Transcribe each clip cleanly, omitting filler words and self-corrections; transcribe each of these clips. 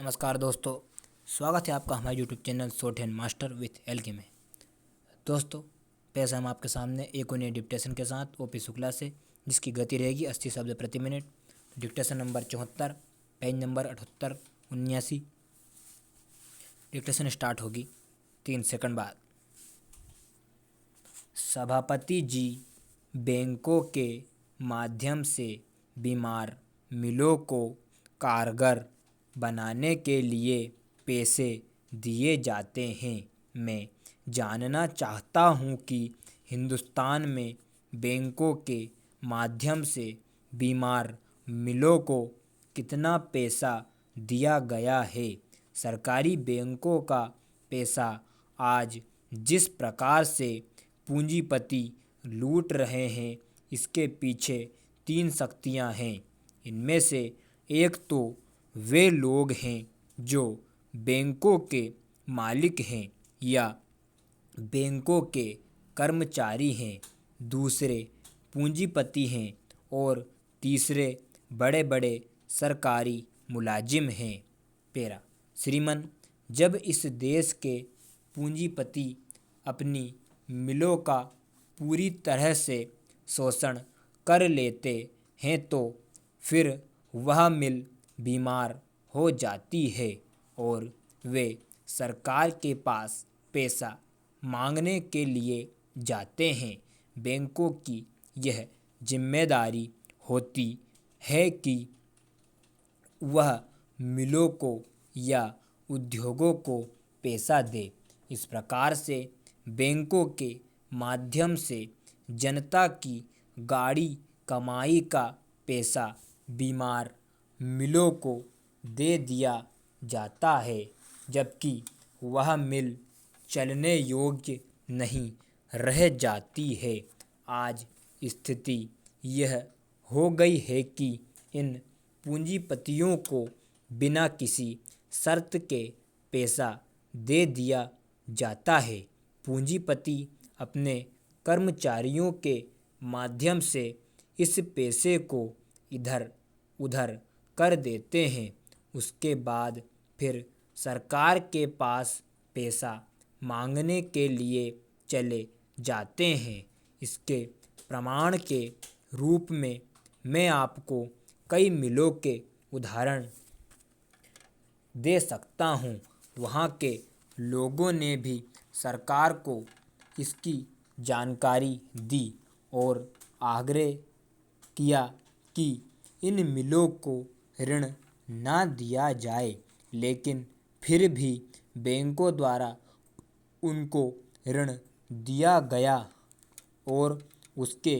नमस्कार दोस्तों, स्वागत है आपका हमारे YouTube channel shorthand master with LK में। दोस्तों, पेश हम आपके सामने एक और नई डिक्टेशन के साथ ओपी शुक्ला से, जिसकी गति रहेगी 80 शब्द प्रति minute. Dictation number 74, page number 78, 79। Dictation start होगी 3 सेकंड बाद। सभापति जी बैंकों के माध्यम से बीमार मिलों को कारगर बनाने के लिए पैसे दिए जाते हैं। मैं जानना चाहता हूँ कि हिंदुस्तान में बैंकों के माध्यम से बीमार मिलों को कितना पैसा दिया गया है। सरकारी बैंकों का पैसा आज जिस प्रकार से पूंजीपति लूट रहे हैं, इसके पीछे 3 शक्तियाँ हैं। इनमें से एक तो वे लोग हैं जो बैंकों के मालिक हैं या बैंकों के कर्मचारी हैं, दूसरे पूंजीपति हैं और तीसरे बड़े बड़े सरकारी मुलाजिम हैं। पेरा श्रीमान, जब इस देश के पूंजीपति अपनी मिलों का पूरी तरह से शोषण कर लेते हैं तो फिर वह मिल बीमार हो जाती है और वे सरकार के पास पैसा मांगने के लिए जाते हैं। बैंकों की यह जिम्मेदारी होती है कि वह मिलों को या उद्योगों को पैसा दे। इस प्रकार से बैंकों के माध्यम से जनता की गाढ़ी कमाई का पैसा बीमार मिलों को दे दिया जाता है, जबकि वह मिल चलने योग्य नहीं रह जाती है। आज स्थिति यह हो गई है कि इन पूंजीपतियों को बिना किसी शर्त के पैसा दे दिया जाता है। पूंजीपति अपने कर्मचारियों के माध्यम से इस पैसे को इधर उधर कर देते हैं। उसके बाद फिर सरकार के पास पैसा मांगने के लिए चले जाते हैं। इसके प्रमाण के रूप में मैं आपको कई मिलों के उदाहरण दे सकता हूँ। वहाँ के लोगों ने भी सरकार को इसकी जानकारी दी और आग्रह किया कि इन मिलों को ऋण ना दिया जाए, लेकिन फिर भी बैंकों द्वारा उनको ऋण दिया गया और उसके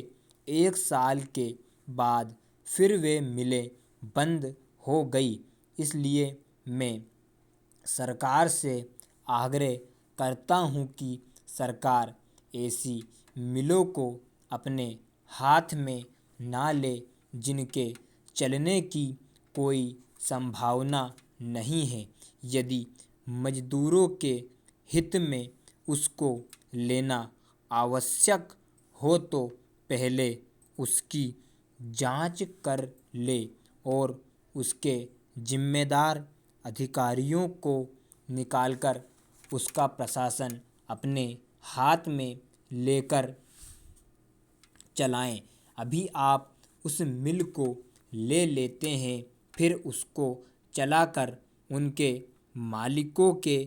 1 साल के बाद फिर वे मिलें बंद हो गई। इसलिए मैं सरकार से आग्रह करता हूँ कि सरकार ऐसी मिलों को अपने हाथ में ना ले जिनके चलने की कोई संभावना नहीं है। यदि मजदूरों के हित में उसको लेना आवश्यक हो तो पहले उसकी जांच कर ले और उसके जिम्मेदार अधिकारियों को निकालकर उसका प्रशासन अपने हाथ में लेकर चलाएं। अभी आप उस मिल को ले लेते हैं, फिर उसको चलाकर उनके मालिकों के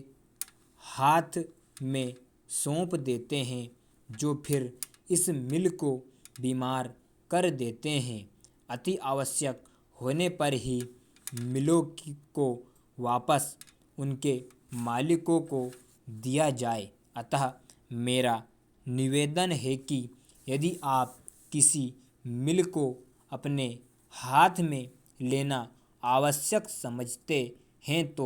हाथ में सौंप देते हैं, जो फिर इस मिल को बीमार कर देते हैं। अति आवश्यक होने पर ही मिलों को वापस उनके मालिकों को दिया जाए। अतः मेरा निवेदन है कि यदि आप किसी मिल को अपने हाथ में लेना आवश्यक समझते हैं तो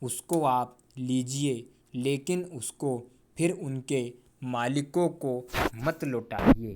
उसको आप लीजिए, लेकिन उसको फिर उनके मालिकों को मत लौटाइए।